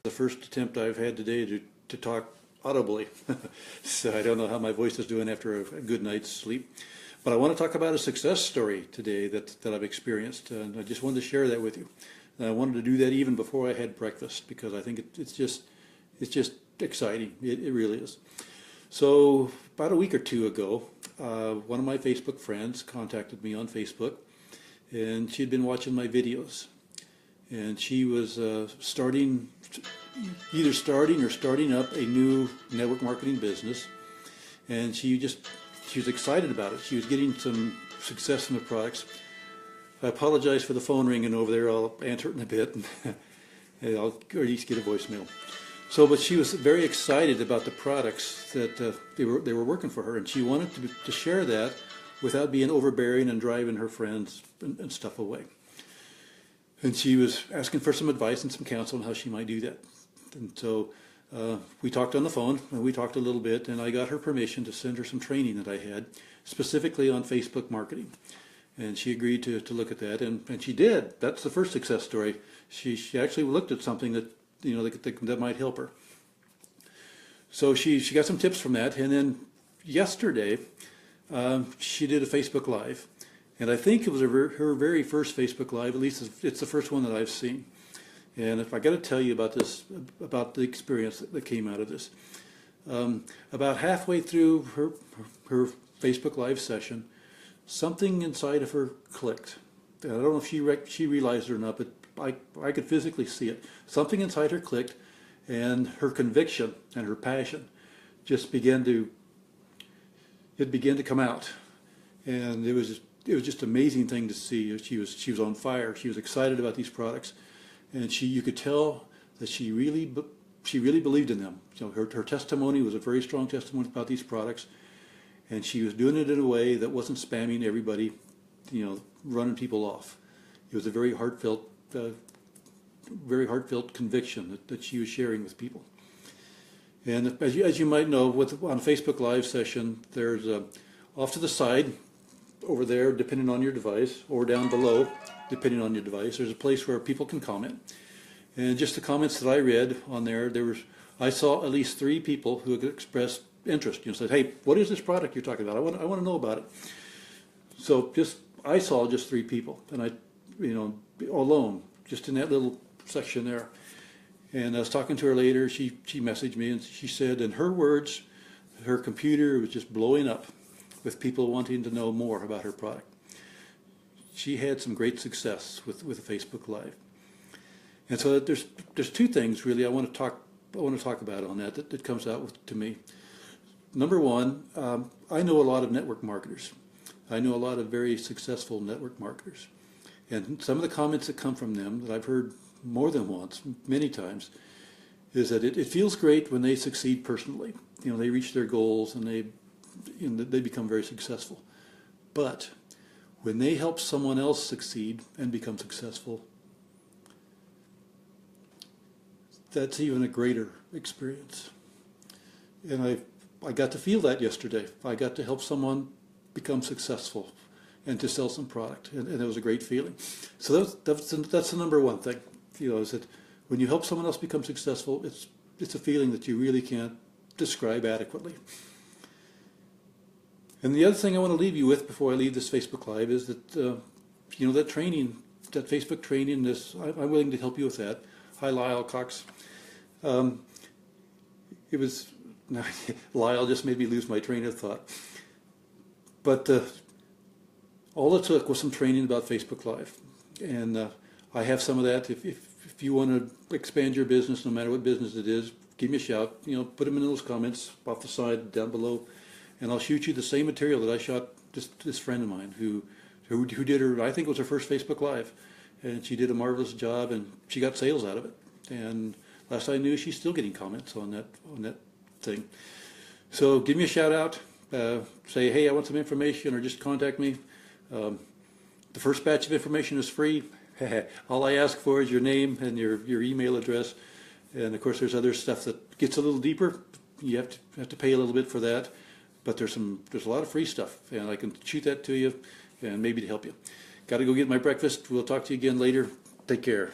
The first attempt I've had today to talk audibly. So I don't know how my voice is doing after a good night's sleep. But I want to talk about a success story today that I've experienced, and I just wanted to share that with you. And I wanted to do that even before I had breakfast because I think it's just exciting. It really is. So about a week or two ago, one of my Facebook friends contacted me on Facebook, and she'd been watching my videos. And she was starting up a new network marketing business, and she was excited about it. She was getting some success in the products. I apologize for the phone ringing over there. I'll answer it in a bit, and I'll at least get a voicemail. But she was very excited about the products that they were working for her, and she wanted to share that without being overbearing and driving her friends and stuff away. And she was asking for some advice and some counsel on how she might do that. And so we talked on the phone, and we talked a little bit, and I got her permission to send her some training that I had, specifically on Facebook marketing. And she agreed to look at that, and she did. That's the first success story. She actually looked at something that that might help her. So she got some tips from that, and then yesterday she did a Facebook Live. And I think it was her very first Facebook Live, at least it's the first one that I've seen. And if I got to tell you about this, about the experience that came out of this. About halfway through her Facebook Live session, something inside of her clicked. And I don't know if she realized it or not, but I could physically see it. Something inside her clicked, and her conviction and her passion just began to come out. And it was just an amazing thing to see. She was on fire. She was excited about these products, and you could tell that she really believed in them. Her testimony was a very strong testimony about these products, and she was doing it in a way that wasn't spamming everybody, running people off. It was a very heartfelt conviction that she was sharing with people. And as you might know, on a Facebook Live session, there's off to the side, over there, depending on your device, or down below, depending on your device, there's a place where people can comment. And just the comments that I read on there, I saw at least 3 people who expressed interest. Said, "Hey, what is this product you're talking about? I want to know about it." So I saw just 3 people, and I, alone, just in that little section there. And I was talking to her later. She messaged me, and she said, in her words, her computer was just blowing up with people wanting to know more about her product. She had some great success with Facebook Live. And so there's 2 things really I want to talk about on that comes out to me. Number one, I know a lot of network marketers. I know a lot of very successful network marketers. And some of the comments that come from them that I've heard more than once, many times, is that it feels great when they succeed personally. They reach their goals and they become very successful. But when they help someone else succeed and become successful, that's even a greater experience. And I got to feel that yesterday. I got to help someone become successful and to sell some product, and it was a great feeling. So that's the number one thing, is that when you help someone else become successful, it's a feeling that you really can't describe adequately. And the other thing I want to leave you with before I leave this Facebook Live is that, that training, that Facebook training, I'm willing to help you with that. Hi, Lyle Cox. Lyle just made me lose my train of thought. But all it took was some training about Facebook Live. And I have some of that. If you want to expand your business, no matter what business it is, give me a shout. Put them in those comments off the side down below. And I'll shoot you the same material that I shot this friend of mine who did I think it was her first Facebook Live. And she did a marvelous job, and she got sales out of it. And last I knew, she's still getting comments on that thing. So give me a shout out. Say, hey, I want some information, or just contact me. The first batch of information is free. All I ask for is your name and your email address. And of course, there's other stuff that gets a little deeper. You have to pay a little bit for that. But there's a lot of free stuff, and I can shoot that to you, and maybe to help you. Got to go get my breakfast. We'll talk to you again later. Take care.